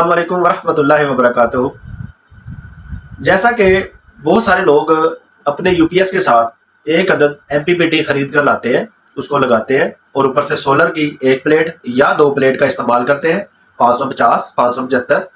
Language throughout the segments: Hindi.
अस्सलामुअलैकुम वरहमतुल्लाहि वबरकातुहू। जैसा कि बहुत सारे लोग अपने यूपीएस के साथ एक अदद एमपीपीटी खरीद कर लाते हैं, उसको लगाते हैं और ऊपर से सोलर की एक प्लेट या दो प्लेट का इस्तेमाल करते हैं 550 575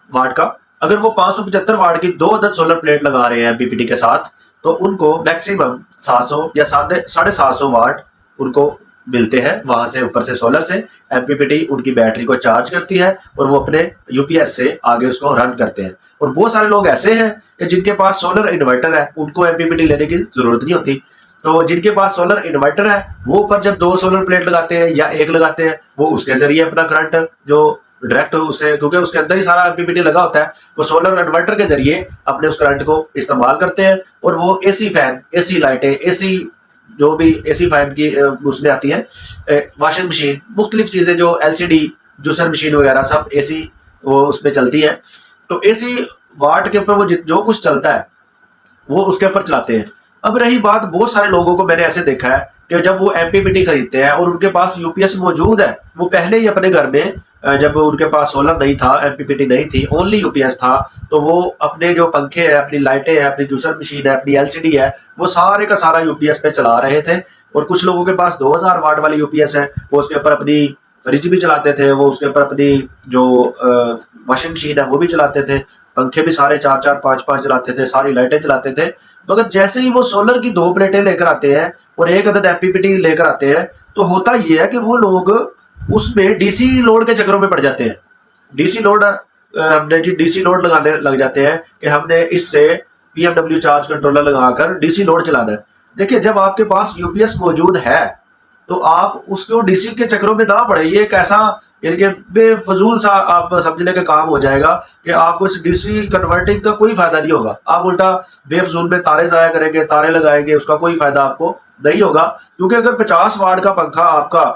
वाट का। अगर वो 575 वाट की दो अदद सोलर प्लेट लगा रहे हैं एमपीपीटी के साथ, तो उनको मैक्सिमम 700 या 750 वाट उनको मिलते हैं वहां से, ऊपर से सोलर से। एमपीपीटी उनकी बैटरी को चार्ज करती है और वो अपने यूपीएस से आगे उसको रन करते हैं। और बहुत सारे लोग ऐसे हैं कि जिनके पास सोलर इन्वर्टर है, उनको एमपीपीटी लेने की जरूरत नहीं होती। तो जिनके पास सोलर इन्वर्टर है वो ऊपर जब दो सोलर प्लेट लगाते हैं या एक लगाते हैं, वो उसके जरिए अपना करंट जो डायरेक्ट उससे, क्योंकि उसके अंदर ही सारा एमपीपीटी लगा होता है, वो सोलर इन्वर्टर के जरिए अपने उस करंट को इस्तेमाल करते हैं। और वो एसी फैन, एसी लाइटें, एसी जो भी एसी फैन की उसमें आती है, वॉशिंग मशीन, मुख्तलिफ चीजें जो एलसीडी जूसर मशीन वगैरह सब एसी वो उसमें चलती है। तो एसी वाट के ऊपर वो जो कुछ चलता है वो उसके ऊपर चलाते हैं। अब रही बात, बहुत सारे लोगों को मैंने ऐसे देखा है कि जब वो एमपीपीटी खरीदते हैं और उनके पास यूपीएस मौजूद है, वो पहले ही अपने घर में जब उनके पास सोलर नहीं था, एमपीपीटी नहीं थी, ओनली यूपीएस था, तो वो अपने जो पंखे हैं, अपनी लाइटें हैं, अपनी जूसर मशीन है, अपनी एलसीडी है, वो सारे का सारा यूपीएस पे चला रहे थे। और कुछ लोगों के पास 2000 वाट वाली यूपीएस है, वो उसके ऊपर अपनी फ्रिज भी चलाते थे, वो उसके ऊपर अपनी जो वॉशिंग मशीन है वो भी चलाते थे, पंखे भी सारे 4-4 5-5 चलाते थे, सारी लाइटें चलाते थे। मगर जैसे ही वो सोलर की दो प्लेटें लेकर आते हैं और एक अदद एमपीपीटी लेकर आते हैं, तो होता ये है कि वो लोग उसमें डीसी लोड के चक्करों में पड़ जाते हैं। डीसी लोड हमने जी डीसी लोड लगाने लग जाते हैं कि हमने इससे पीएमडब्ल्यू चार्ज कंट्रोलर लगाकर डीसी लोड चलाना है। देखिए, जब आपके पास यूपीएस मौजूद है तो आप उसको डीसी के चक्करों में ना पड़े। ये एक ऐसा, यानी कि बेफजूल सा आप समझने का काम हो जाएगा कि आपको इस डीसी कन्वर्टिंग का कोई फायदा नहीं होगा। आप उल्टा बेफजूल में तारे जाया करेंगे, तारे लगाएंगे, उसका कोई फायदा आपको नहीं होगा। क्योंकि अगर 50 वाट का पंखा आपका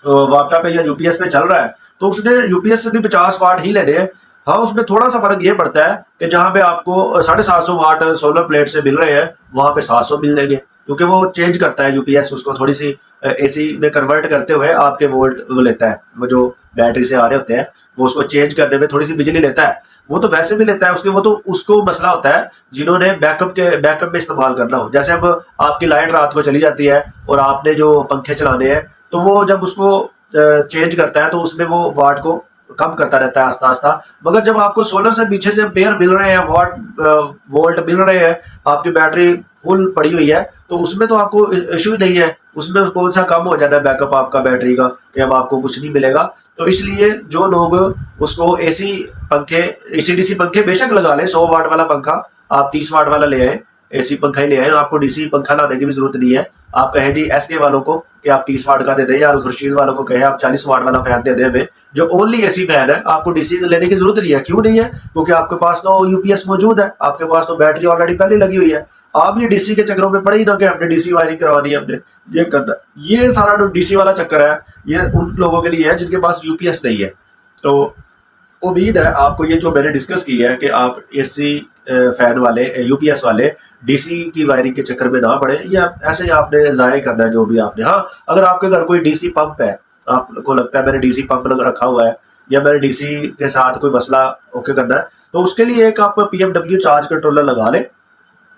वापटा पे या यूपीएस पे चल रहा है, तो उसने यूपीएस से भी 50 वाट ही लेने हैं। हाँ, उसमें थोड़ा सा फर्क ये पड़ता है कि जहां पे आपको 750 वाट सोलर प्लेट से मिल रहे हैं, वहां पे 700 मिल लेंगे, क्योंकि वो चेंज करता है यूपीएस, उसको थोड़ी सी एसी में कन्वर्ट करते हुए आपके वोल्ट वो लेता है। वो जो बैटरी से आ रहे होते हैं वो उसको चेंज करने में थोड़ी सी बिजली लेता है। वो तो वैसे भी लेता है उसके, वो तो उसको मसला होता है जिन्होंने बैकअप में इस्तेमाल करना हो। जैसे अब आपकी लाइट रात को चली जाती है और आपने जो पंखे चलाने हैं, तो वो जब उसको चेंज करता है तो उसमें वो वाट को कम करता रहता है आस्ता आस्ता। मगर जब आपको सोलर से पीछे से एम्पेयर मिल रहे हैं, वोल्ट मिल रहे हैं, आपकी बैटरी फुल पड़ी हुई है, तो उसमें तो आपको इशू ही नहीं है। उसमें कौन सा कम हो जाना है बैकअप आपका बैटरी का कि अब आपको कुछ नहीं मिलेगा। तो इसलिए जो लोग उसको एसी पंखे, एसी डीसी पंखे बेशक लगा लें, 100 वाट वाला पंखा आप 30 वाट वाला ले आए, एसी पंखा ही ले आए, आपको डीसी पंखा लाने की भी जरूरत नहीं है। आप कहें जी एसके वालों को कि आप 30 वाट का दे दें, या खुर्शीद वालों को कहें आप 40 वाट वाला फैन दे दें हमें, जो ओनली एसी फैन है, आपको डीसी लेने की जरूरत नहीं है। क्यों नहीं है? क्योंकि आपके पास तो यूपीएस मौजूद है, आपके पास तो बैटरी ऑलरेडी पहले लगी हुई है। आप ये डीसी के चक्करों में पड़े ही ना कि हमने डीसी वायरिंग करवानी है, हमने ये करना। ये सारा जो डीसी वाला चक्कर है, ये उन लोगों के लिए है जिनके पास यूपीएस नहीं है। तो उम्मीद है आपको ये जो मैंने डिस्कस की है कि आप एसी फैन वाले, यूपीएस वाले डीसी की वायरिंग के चक्कर में ना पड़े, या ऐसे ही आपने ज़ाया करना है जो भी आपने। हाँ, अगर आपके घर कोई डीसी पंप है, आपको लगता है मैंने डीसी पंप रखा हुआ है या मैंने डीसी के साथ कोई मसला ओके करना है, तो उसके लिए एक आप पीएमडब्ल्यू चार्ज कंट्रोलर लगा लें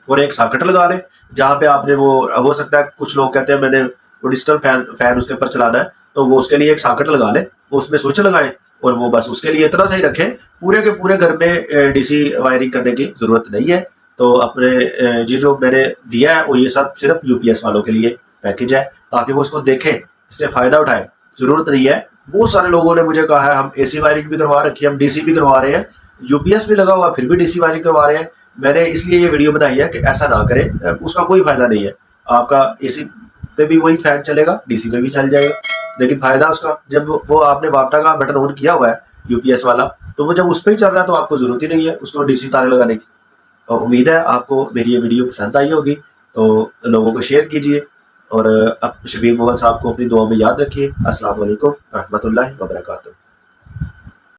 और एक सॉकेट लगा लें, जहाँ पे आपने वो हो सकता है कुछ लोग कहते हैं मैंने वो डिजिटल फैन उसके ऊपर चलाना है, तो वो उसके लिए एक सॉकेट लगा लें, वो उसमें स्विच लगाएं और वो बस उसके लिए इतना सही रखें। पूरे के पूरे घर में डीसी वायरिंग करने की जरूरत नहीं है। तो अपने ये जो मैंने दिया है वो ये सब सिर्फ यूपीएस वालों के लिए पैकेज है, ताकि वो इसको देखें, इससे फायदा उठाएं। जरूरत नहीं है, बहुत सारे लोगों ने मुझे कहा है हम एसी वायरिंग भी करवा रखी है, हम डीसी भी करवा रहे हैं, यूपीएस भी लगा हुआ फिर भी डीसी वायरिंग करवा रहे हैं। मैंने इसलिए ये वीडियो बनाई है कि ऐसा ना करें, उसका कोई फायदा नहीं है। आपका एसी पे भी वही फैन चलेगा, डीसी पे भी चल जाएगा, लेकिन फायदा उसका जब वो आपने वापटा का बटन ऑन किया हुआ है यूपीएस वाला, तो वो जब उस पर ही चल रहा है तो आपको जरूरत ही नहीं है उसको डीसी तारे लगाने की। और उम्मीद है आपको मेरी ये वीडियो पसंद आई होगी, तो लोगों को शेयर कीजिए और अब शबीर मुगल साहब को अपनी दुआ में याद रखिए। अस्सलाम वालेकुम रहमतुल्लाहि व बरकातहू।